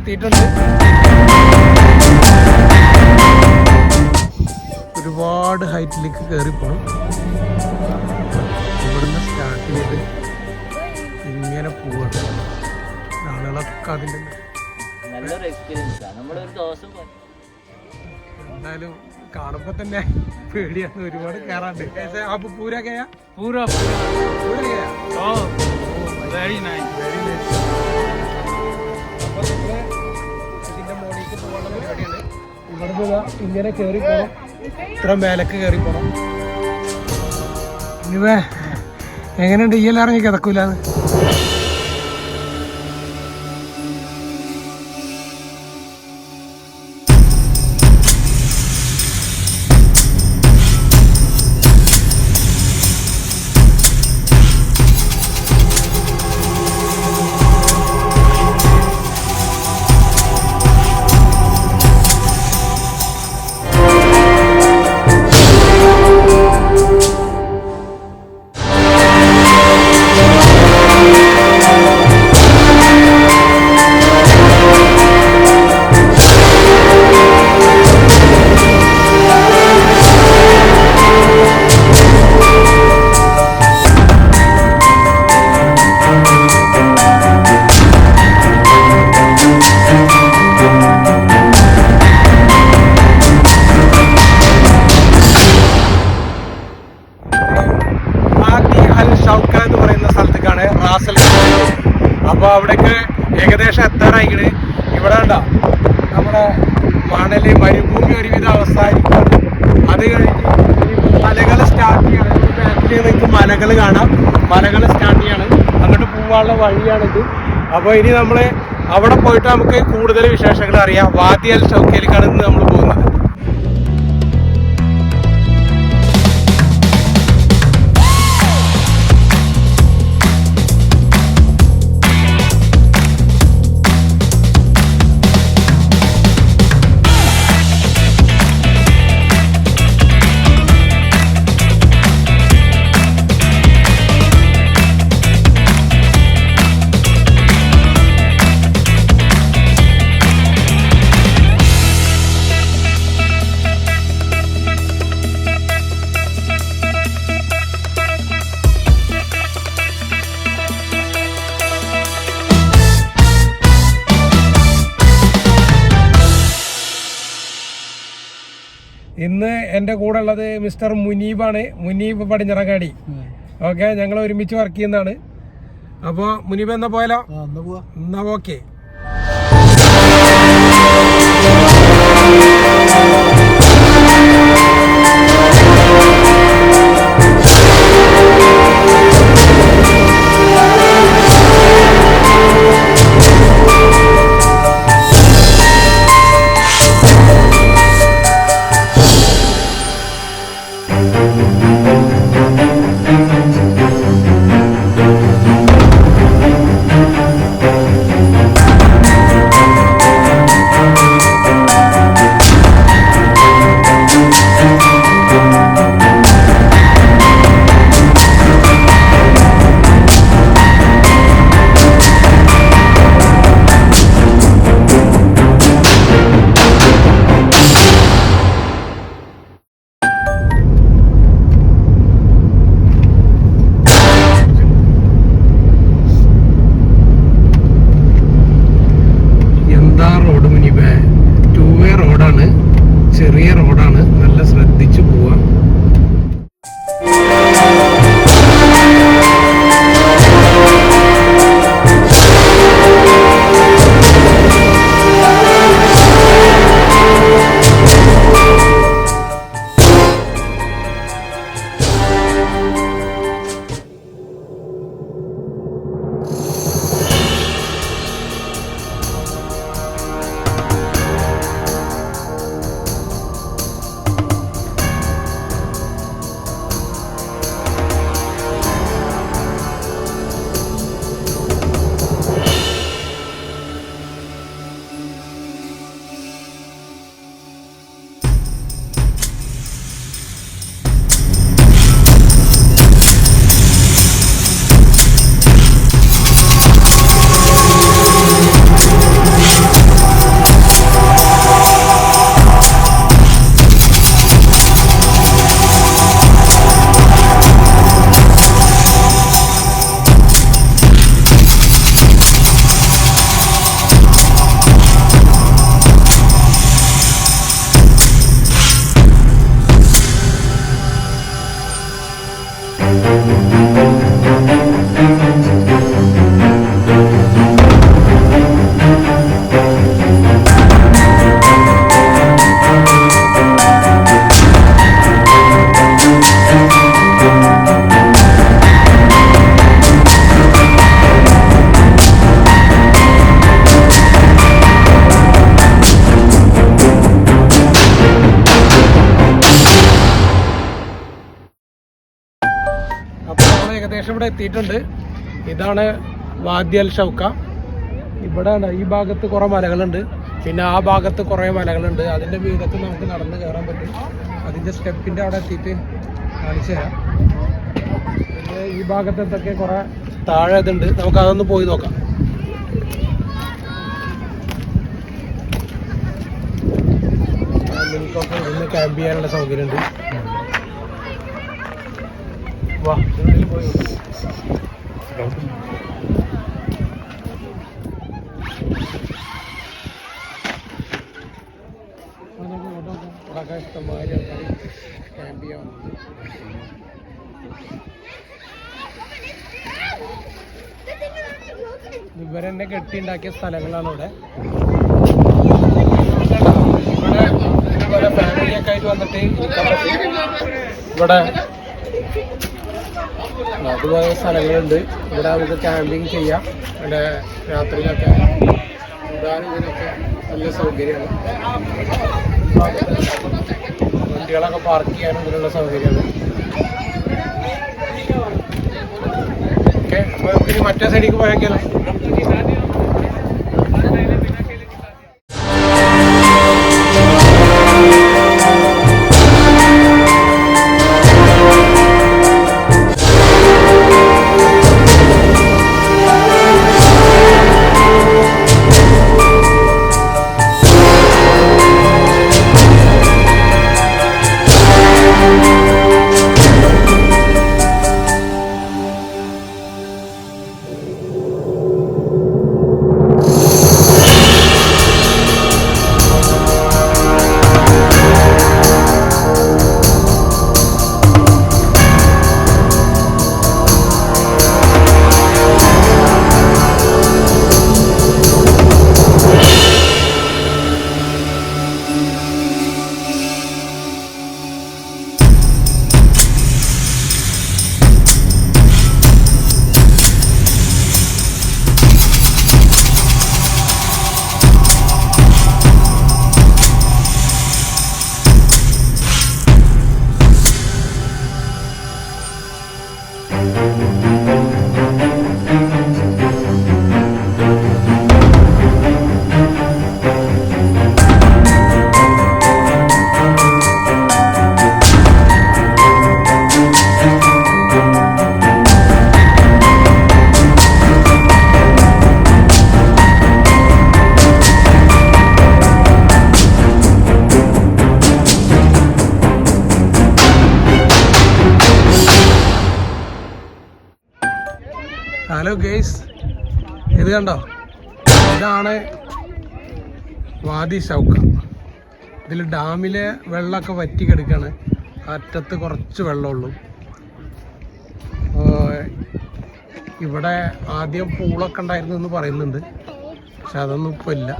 എത്തിയിട്ടുണ്ട്. ഒരുപാട് ഹൈറ്റിലേക്ക് കയറിപ്പോണം. ഇവിടുന്ന് സ്റ്റാർട്ട് ചെയ്ത് ഇങ്ങനെ പോവാണ്. ആളുകളൊക്കെ അതിൻ്റെ എന്തായാലും കാണുമ്പോ തന്നെ പേടിയാണ്. ഒരുപാട് കയറാണ്ട്. അപ്പൊ പൂരാ ഗയാ? पूरा പൂരാ ഗയാ? Very nice very nice. അപ്പൊ നമ്മള് ഇതിന്റെ മോളിലേക്ക് പോകാനുള്ള പരിപാടിയാണ്. ഇവിടുന്ന് ഇങ്ങനെ കയറി പോണം. ഇത്ര മേലക്ക് കയറി പോണം. ഇനിവേ എങ്ങനെയുണ്ട്? ഈ എല്ലാം ഇറങ്ങി കിടക്കൂലെന്ന്. എന്ന് പറയുന്ന സ്ഥലത്തേക്കാണ് റാസൽ. അപ്പോൾ അവിടേക്ക് ഏകദേശം എത്താറായിക്കണ്. ഇവിടെ ഉണ്ടോ നമ്മുടെ മണല് മരുഭൂമി ഒരുവിധ അവസ്ഥ ആയിരിക്കും. അത് കഴിഞ്ഞ് മലകൾ സ്റ്റാർട്ട് ചെയ്യണം. ബാക്കിൽ നിങ്ങൾക്ക് മലകൾ കാണാം. മലകൾ സ്റ്റാർട്ട് ചെയ്യണം. അങ്ങോട്ട് പോകാനുള്ള വഴിയാണിത്. അപ്പോൾ ഇനി നമ്മൾ അവിടെ പോയിട്ട് നമുക്ക് കൂടുതൽ വിശേഷങ്ങൾ അറിയാം. വാദി അൽ ഷൗക്കയിലേക്കാണ് ഇന്ന് നമ്മൾ പോകുന്നത്. ഇന്ന് എൻ്റെ കൂടെ ഉള്ളത് മിസ്റ്റർ മുനീബാണ്. മുനീബ് പടിഞ്ഞിറങ്ങാടി. ഓക്കെ, ഞങ്ങൾ ഒരുമിച്ച് വർക്ക് ചെയ്യുന്നതാണ്. അപ്പോൾ മുനീബ് എന്നാ പോയാലോ? എന്നാ ഓക്കെ. ചെറിയ റോഡാണ്. നല്ല ശ്രദ്ധിച്ചു പോവാം. ഏകദേശം ഇവിടെ എത്തിയിട്ടുണ്ട്. ഇതാണ് വാദി അൽ ഷൗക്ക. ഇവിടെ ഈ ഭാഗത്ത് കുറേ മലകളുണ്ട്, പിന്നെ ആ ഭാഗത്ത് കുറേ മലകളുണ്ട്. അതിൻ്റെ വീടത്ത് നമുക്ക് നടന്ന് കയറാൻ പറ്റും. അതിൻ്റെ സ്റ്റെപ്പിൻ്റെ അവിടെ എത്തിയിട്ട് കാണിച്ചു തരാം. പിന്നെ ഈ ഭാഗത്തൊക്കെ കുറേ താഴെ ഇതുണ്ട്, നമുക്ക് അതൊന്ന് പോയി നോക്കാം. നമുക്കൊക്കെ ഇന്ന് ക്യാമ്പ് ചെയ്യാനുള്ള സൗകര്യമുണ്ട്. വാ പോയി ഇഷ്ടംമാതിരി ആൾക്കാർ ക്യാമ്പ് ചെയ്യാൻ വന്നത്. ഇവരെന്നെ കെട്ടിയുണ്ടാക്കിയ സ്ഥലങ്ങളാണ് ഇവിടെ. ഇവിടെ ഫാമിലിയൊക്കെ ആയിട്ട് വന്നിട്ട് ഇരിക്കാൻ പറ്റും. ഇവിടെ അതുപോലെ സ്ഥലങ്ങളുണ്ട്. ഇവിടെ നമുക്ക് ക്യാമ്പിങ് ചെയ്യാം. ഇവിടെ രാത്രിയിലൊക്കെ കൂടാനും ഇതിനൊക്കെ നല്ല സൗകര്യമാണ്. വണ്ടികളൊക്കെ പാർക്ക് ചെയ്യാനും ഇതിനുള്ള സൗകര്യമാണ്. ഓക്കെ, അപ്പോൾ നമുക്കിനി മറ്റേ സൈഡിലേക്ക് പോയേക്കാലോ. ഹലോ ഗെയ്സ്, ഇത് കണ്ടോ? ഇതാണ് വാദി ഷൗക്ക. ഇതിൽ ഡാമിലെ വെള്ളമൊക്കെ വറ്റി കിടക്കുകയാണ്. അറ്റത്ത് കുറച്ച് വെള്ളമുള്ളൂ. ഇവിടെ ആദ്യം പൂളൊക്കെ ഉണ്ടായിരുന്നു എന്ന് പറയുന്നുണ്ട്, പക്ഷെ അതൊന്നും ഇപ്പോൾ ഇല്ല.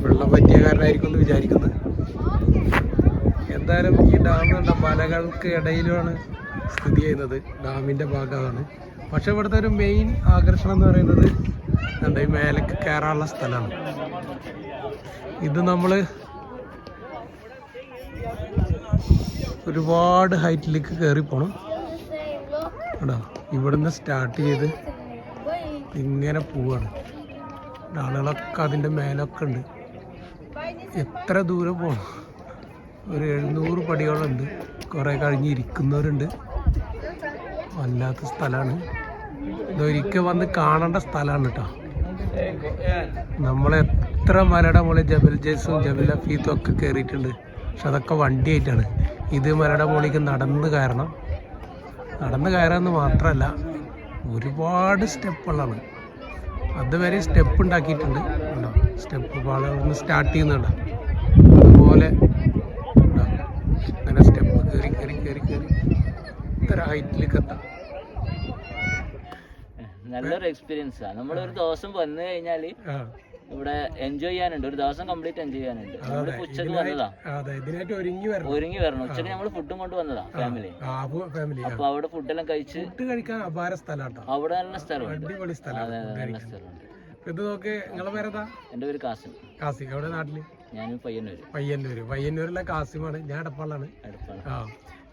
വെള്ളം പറ്റിയ കാരണമായിരിക്കും എന്ന് വിചാരിക്കുന്നത്. എന്തായാലും ഈ ഡാം കണ്ട മലകൾക്ക് ഇടയിലുമാണ് സ്ഥിതി ചെയ്യുന്നത്. ഡാമിൻ്റെ ഭാഗമാണ്. പക്ഷെ ഇവിടുത്തെ ഒരു മെയിൻ ആകർഷണം എന്ന് പറയുന്നത് എന്താ, ഈ മേലേക്ക് കയറാനുള്ള സ്ഥലമാണ്. ഇത് നമ്മൾ ഒരുപാട് ഹൈറ്റിലേക്ക് കയറി പോകണം കേട്ടോ. ഇവിടുന്ന് സ്റ്റാർട്ട് ചെയ്ത് ഇങ്ങനെ പോവാണ്. ആളുകളൊക്കെ അതിൻ്റെ മേലൊക്കെ ഉണ്ട്. എത്ര ദൂരം പോകണം? ഒരു 700 പടിയോളമുണ്ട്. കുറേ കഴിഞ്ഞ് ഇരിക്കുന്നവരുണ്ട്. വല്ലാത്ത സ്ഥലമാണ്. ഇതൊരിക്കൽ വന്ന് കാണേണ്ട സ്ഥലമാണ് കേട്ടോ. നമ്മളെത്ര മലയുടെ മുകളിൽ ജബൽ ജയ്സും ജബൽ ലഫീത്തും ഒക്കെ കയറിയിട്ടുണ്ട്, പക്ഷെ അതൊക്കെ വണ്ടിയായിട്ടാണ്. ഇത് മലയുടെ മുകളിലേക്ക് നടന്ന് കയറാമെന്ന് മാത്രമല്ല, ഒരുപാട് സ്റ്റെപ്പുകളാണ്. അതുവരെ സ്റ്റെപ്പ് ഉണ്ടാക്കിയിട്ടുണ്ട് കേട്ടോ. സ്റ്റെപ്പ് പാളൊന്ന് സ്റ്റാർട്ട് ചെയ്യുന്നുണ്ടോ, അതുപോലെ അങ്ങനെ സ്റ്റെപ്പ് കയറി ഇത്ര ഹൈറ്റിലേക്ക് എത്താം. നല്ലൊരു എക്സ്പീരിയൻസ് ആണ്. നമ്മൾ ഒരു ദിവസം വന്നു കഴിഞ്ഞാല് ഇവിടെ എൻജോയ് ചെയ്യാനുണ്ട്. ഒരു ദിവസം കംപ്ലീറ്റ് എൻജോയ് ചെയ്യാനുണ്ട്. നമ്മള് ഉച്ചക്ക് വന്നതാ, ഒരുങ്ങി വരണം. ഉച്ചക്ക് നമ്മള് ഫുഡും കൊണ്ട് വന്നതാ ഫാമിലി. അപ്പൊ അവിടെ ഫുഡെല്ലാം കഴിച്ച് അവിടെ നല്ല സ്ഥലമുണ്ട്. അതെ, നല്ല സ്ഥലമുണ്ട്. ഇത് നോക്ക്, നിങ്ങളെ പേരെന്താ? എന്റെ പേര് കാസിം. അവിടെ നാട്ടില് ഞാൻ പയ്യന്നൂരിലെ കാസിമാണ്, ഞാൻ എടപ്പാളാണ്. ആ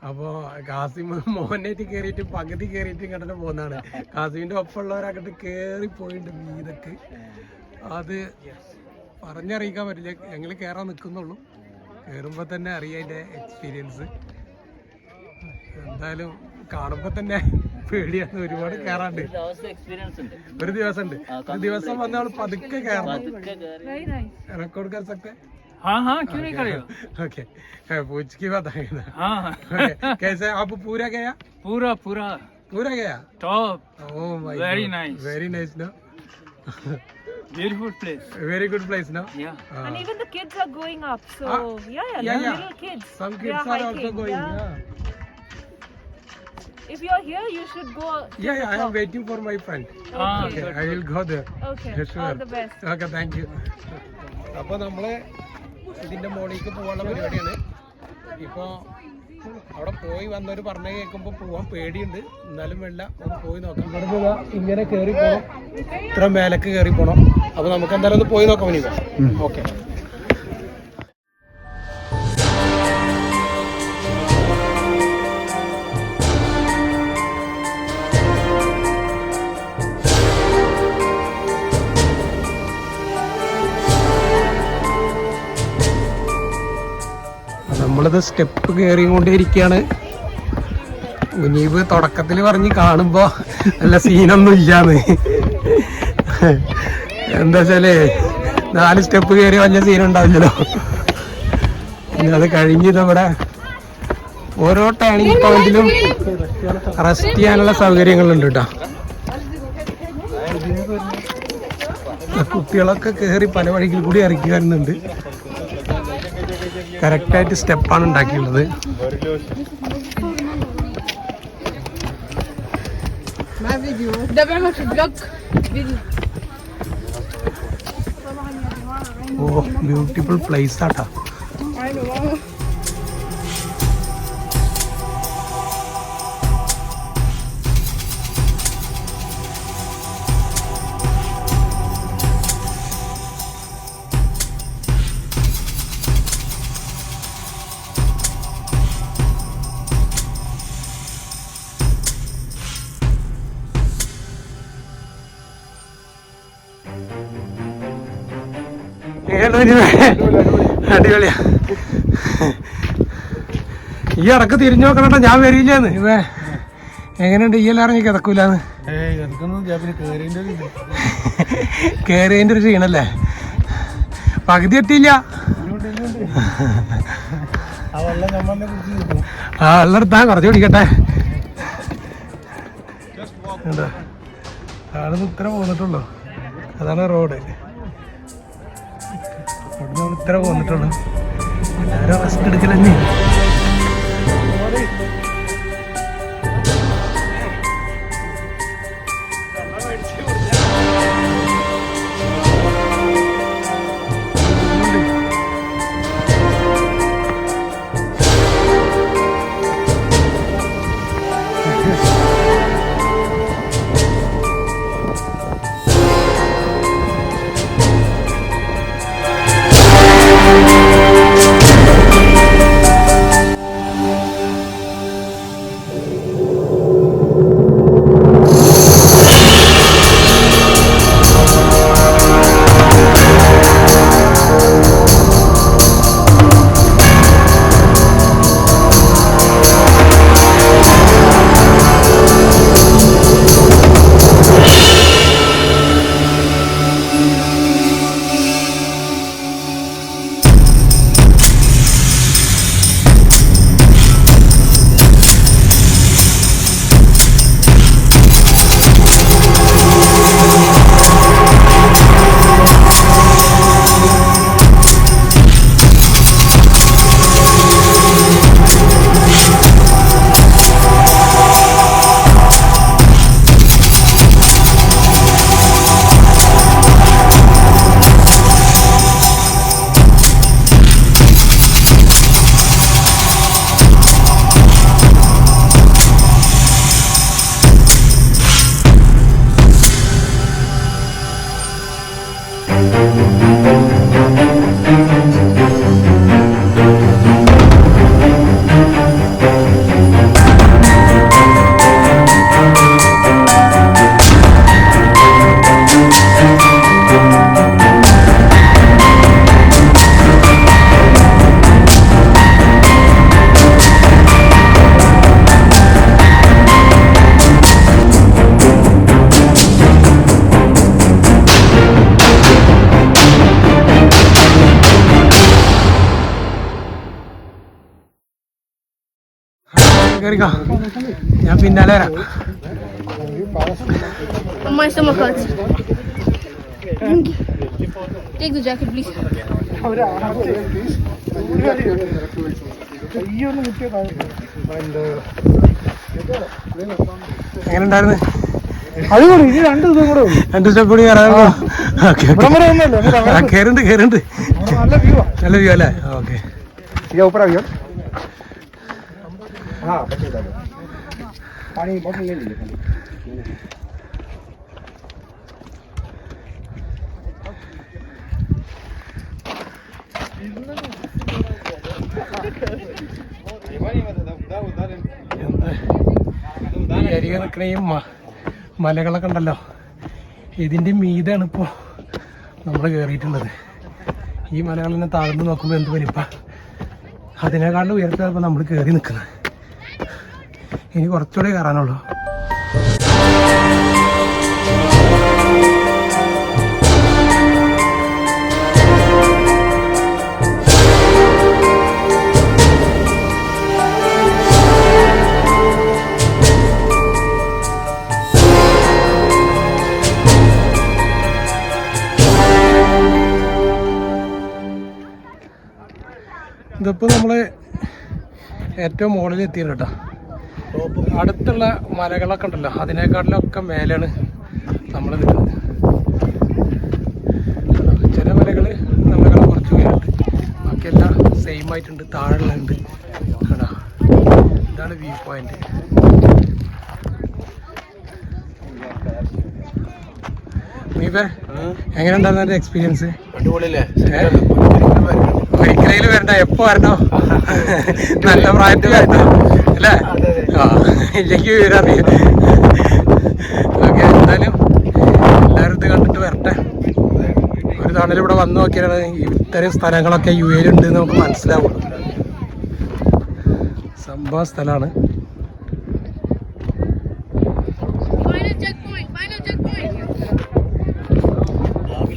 അപ്പോ കാസിം മോനായിട്ട് കേറിയിട്ട് പകുതി കേറിയിട്ട് ഇങ്ങോട്ട് പോകുന്നതാണ്. കാസിമിന്റെ ഒപ്പമുള്ളവരങ്ങോട്ട് കേറി പോയിട്ടുണ്ട് വീതൊക്കെ. അത് പറഞ്ഞറിയിക്കാൻ പറ്റില്ല, ഞങ്ങൾ കയറാൻ നിൽക്കുന്നുള്ളൂ. കയറുമ്പോ തന്നെ അറിയാം അതിന്റെ എക്സ്പീരിയൻസ്. എന്തായാലും കാണുമ്പോ തന്നെ പേടിയാണ്, ഒരുപാട് കയറാണ്ട്. ഒരു ദിവസം വന്നാൽ പതുക്കെ കയറണം. റെക്കോർഡ് कर सकते हैं? हाँ क्यों नहीं करेगा. ओके पूछ की बात है ना. कैसे आप पूरा गया? पूरा गया. Top. Oh my Very God. nice. Very nice, no? Beautiful place. Very good place, no? Yeah. And even the kids are going up. So yeah. little kids. Some They kids are also hiking, going. yeah. Yeah. If you're here, you should go. Yeah, I am waiting for my friend. Okay, Okay. I will go there. Okay. Sure. All the best. Okay, thank you. അപ്പൊ നമ്മള് ഇതിന്റെ മുകളിലേക്ക് പോകാനുള്ള പരിപാടിയാണ്. ഇപ്പൊ അവിടെ പോയി വന്നവര് പറഞ്ഞ കേൾക്കുമ്പോ പോവാൻ പേടിയുണ്ട്, എന്നാലും വേണ്ട ഒന്ന് പോയി നോക്കാം. ഇവിടെ ഇങ്ങനെ കേറി പോണം, ഇത്ര മേലേക്ക് കേറി പോണം. അപ്പൊ നമുക്ക് എന്തായാലും ഒന്ന് പോയി നോക്കാം. ഇനി ഓക്കെ. നമ്മളിത് സ്റ്റെപ്പ് കയറിക്കൊണ്ടിരിക്കുകയാണ്. മുനീബ് തുടക്കത്തിൽ പറഞ്ഞ് കാണുമ്പോ നല്ല സീനൊന്നും ഇല്ലാന്ന്. എന്താ വെച്ചാല് 4 സ്റ്റെപ്പ് കയറി വലിയ സീനുണ്ടാവില്ലല്ലോ. അത് കഴിഞ്ഞിതവിടെ ഓരോ ടേണിംഗ് പോയിന്റിലും റെസ്റ്റ് ചെയ്യാനുള്ള സൗകര്യങ്ങളുണ്ട് കേട്ടോ. കുട്ടികളൊക്കെ കയറി പല വഴികളിൽ കൂടി ഇറക്കി വരുന്നുണ്ട്. കറക്റ്റായിട്ട് സ്റ്റെപ്പാണ് ഉണ്ടാക്കിയുള്ളത്. ഓ ബ്യൂട്ടിഫുൾ പ്ലേസ് ആട്ടാ. അടിപൊളിയാ. ഈ ഇടക്ക് തിരിഞ്ഞു നോക്കണട്ടോ, ഞാൻ വരില്ലെന്ന്. ഇവേ എങ്ങനെയുണ്ട്? ഈ എല്ലാം ഇറങ്ങി കിടക്കൂലെന്ന് കേറിയതിന്റെ ഒരു ക്ഷീണല്ലേ? പകുതി എത്തിയില്ല. ആ വെള്ളം എടുത്താ കുറച്ച് പിടിക്കട്ടെ. അവിടെ നിന്ന് ഇത്ര പോന്നിട്ടുള്ളൂ, അതാണ് റോഡ്. അവിടെ നമ്മൾ ഇത്ര പോന്നിട്ടുള്ളൂ. എല്ലാവരും റെസ്റ്റ് എടുക്കലന്നെ. കേറിക്കോ, ഞാൻ പിന്നാലെ വരാം. My stomach hurts. Take the jacket, please. എങ്ങനെ ഉണ്ടായിരുന്നു? അടിപൊളി. ഇനി 2 ദിവസം കൂടെ ഉള്ളൂ. 2 സ്റ്റെപ്പ് കൂടി കയറാമോ? ഇവിടം വരെ ഒന്നുമല്ല. കയറുണ്ട് കയറുണ്ട്. നല്ല വ്യൂ ആ. നല്ല വ്യൂ അല്ലേ? ഓക്കെ. ऊपर आ गया. हाँ पानी बॉटल ले लीजिए. ഈ അരികെ നിൽക്കണ ഈ മലകളൊക്കെ ഉണ്ടല്ലോ, ഇതിൻ്റെ മീതാണ് ഇപ്പോൾ നമ്മൾ കയറിയിട്ടുള്ളത്. ഈ മലകളിനെ താഴ്ന്നു നോക്കുമ്പോൾ എന്ത് വലിപ്പ, അതിനേക്കാളും ഉയരത്തിലാണ് ഇപ്പോൾ നമ്മൾ കയറി നിൽക്കുന്നത്. ഇനി കുറച്ചുകൂടെ കയറാനുള്ളൂ. ഇതിപ്പോൾ നമ്മൾ ഏറ്റവും മുകളിൽ എത്തിയത് കേട്ടോ. അടുത്തുള്ള മലകളൊക്കെ ഉണ്ടല്ലോ, അതിനേക്കാട്ടിലൊക്കെ മേലാണ് നമ്മൾ നിൽക്കുന്നത്. ചില മലകൾ നമ്മളെ കുറച്ച് ഉയരമുണ്ട്, ബാക്കിയെല്ലാം സെയിം ആയിട്ടുണ്ട്, താഴെയുണ്ട് കേട്ടോ. ഇതാണ് വ്യൂ പോയിന്റ്. നീപ്പേ എങ്ങനെ ഉണ്ടായിരുന്ന എക്സ്പീരിയൻസ്? അടിപൊളിയല്ലേ? ഒരിക്കലും വരണ്ട, എപ്പോ വരണോ? നല്ല പ്രായത്തിൽ വരണോ അല്ലേ? ആ, ഇല്ലെങ്കിൽ വരാറിയാം. ഓക്കെ, എന്തായാലും എല്ലാവരും ഇത് കണ്ടിട്ട് വരട്ടെ. ഒരു തവണ ഇവിടെ വന്നു നോക്കിയാണ് ഇത്തരം സ്ഥലങ്ങളൊക്കെ യു എയിലുണ്ട് എന്ന് നമുക്ക് മനസ്സിലാവുള്ളൂ. സംഭവ സ്ഥലമാണ്.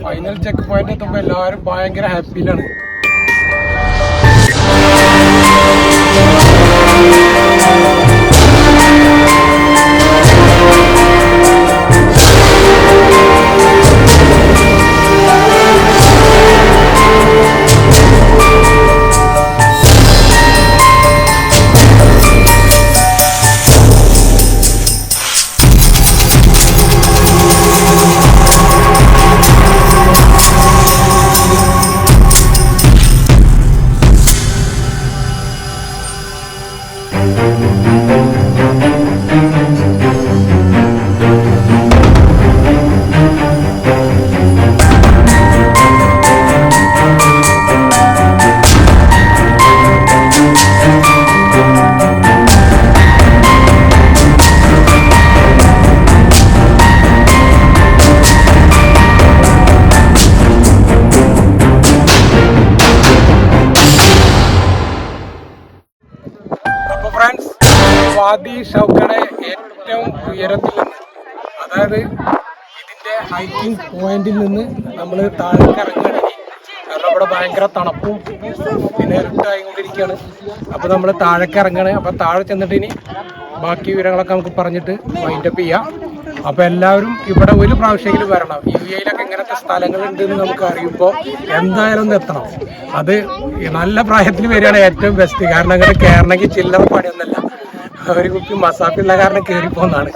ഫൈനൽ ചെക്ക് പോയിന്റ് എത്തുമ്പോൾ എല്ലാവരും ഭയങ്കര ഹാപ്പിയിലാണ്. ഫ്രണ്ട്സ്, വാദി ഷൗക്കയുടെ ഏറ്റവും ഉയരത്തിൽ നിന്ന്, അതായത് ഇതിൻ്റെ ഹൈക്കിംഗ് പോയിന്റിൽ നിന്ന് നമ്മൾ താഴേക്ക് ഇറങ്ങുകയാണെങ്കിൽ, കാരണം ഇവിടെ ഭയങ്കര തണുപ്പും പിന്നെ ഇരുട്ടായിക്കൊണ്ടിരിക്കുകയാണ്. അപ്പോൾ നമ്മൾ താഴേക്ക് ഇറങ്ങുകയാണ്. അപ്പോൾ താഴെ ചെന്നിട്ട് ഇനി ബാക്കി വിവരങ്ങളൊക്കെ നമുക്ക് പറഞ്ഞിട്ട് വൈൻഡപ്പ് ചെയ്യാം. അപ്പോൾ എല്ലാവരും ഇവിടെ ഒരു പ്രാവശ്യമെങ്കിലും വരണം. യു എയിലൊക്കെ ഇങ്ങനത്തെ സ്ഥലങ്ങളുണ്ട് എന്ന് നമുക്ക് അറിയുമ്പോൾ എന്തായാലും ഒന്ന് എത്തണം. അത് നല്ല പ്രായത്തിൽ വരികയാണ് ഏറ്റവും ബെസ്റ്റ്. കാരണം അങ്ങനെ കയറണമെങ്കിൽ ചില്ലറ പണിയൊന്നുമല്ല. ഒരു കുപ്പി മസാഫിള്ള കാരണം കയറി പോകുന്നതാണ്.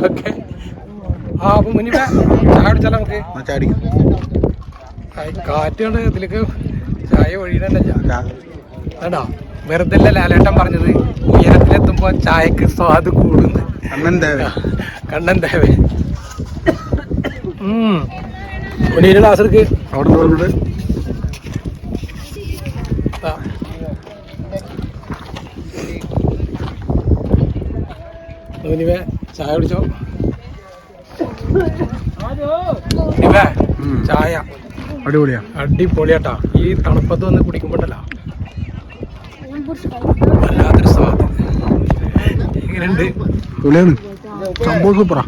ഓക്കെ, ആ അപ്പം മുന്നിൽ ചായ അടിച്ചാലോ നമുക്ക്? കാറ്റ് കൊണ്ട് ഇതിലേക്ക് ചായ ഒഴിയണല്ല കേട്ടോ. വെറുതെ അല്ല ലാലേട്ടൻ പറഞ്ഞത്, ഉയരത്തിലെത്തുമ്പോൾ ചായക്ക് സ്വാദ് കൂടുന്നു. കണ്ണൻ ദേവേ. മുന്നീര് ക്ലാസ്സർക്ക് അവിടെ തോന്നുന്നുണ്ട്. ചായ കുടിച്ചോ? ചായ അടിപൊളിയാ, അടിപൊളിയാട്ടാ. ഈ തണുപ്പത്ത് വന്ന് കുടിക്കുമ്പോണ്ടല്ലോ വല്ലാത്തൊരു സ്വാദ്. എങ്ങനെയുണ്ട്? സംഭവം സൂപ്പറാ.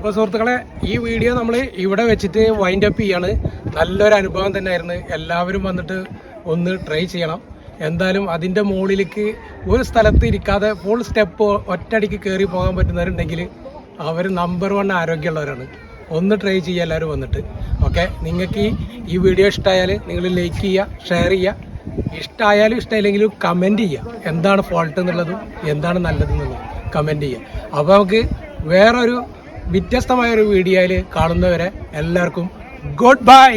അപ്പോൾ സുഹൃത്തുക്കളെ, ഈ വീഡിയോ നമ്മൾ ഇവിടെ വെച്ചിട്ട് വൈൻഡ് അപ്പ് ചെയ്യാണ്. നല്ലൊരു അനുഭവം തന്നെയായിരുന്നു. എല്ലാവരും വന്നിട്ട് ഒന്ന് ട്രൈ ചെയ്യണം. എന്തായാലും അതിൻ്റെ മുകളിലേക്ക് ഒരു സ്ഥലത്ത് ഇരിക്കാതെ ഫുൾ സ്റ്റെപ്പ് ഒറ്റയടിക്ക് കയറി പോകാൻ പറ്റുന്നവരുണ്ടെങ്കിൽ അവർ നമ്പർ 1 ആരോഗ്യമുള്ളവരാണ്. ഒന്ന് ട്രൈ ചെയ്യുക എല്ലാവരും വന്നിട്ട്. ഓക്കെ, നിങ്ങൾക്ക് ഈ വീഡിയോ ഇഷ്ടമായാൽ നിങ്ങൾ ലൈക്ക് ചെയ്യുക, ഷെയർ ചെയ്യുക. ഇഷ്ടമായാലും ഇഷ്ടമില്ലെങ്കിലും കമൻറ്റ് ചെയ്യുക. എന്താണ് ഫോൾട്ട് എന്നുള്ളതും എന്താണ് നല്ലതെന്നുള്ളതും കമൻറ്റ് ചെയ്യുക. അപ്പോൾ നമുക്ക് വേറൊരു വ്യത്യസ്തമായൊരു വീഡിയോയിൽ കാണുന്നവരെ എല്ലാവർക്കും ഗുഡ് ബൈ.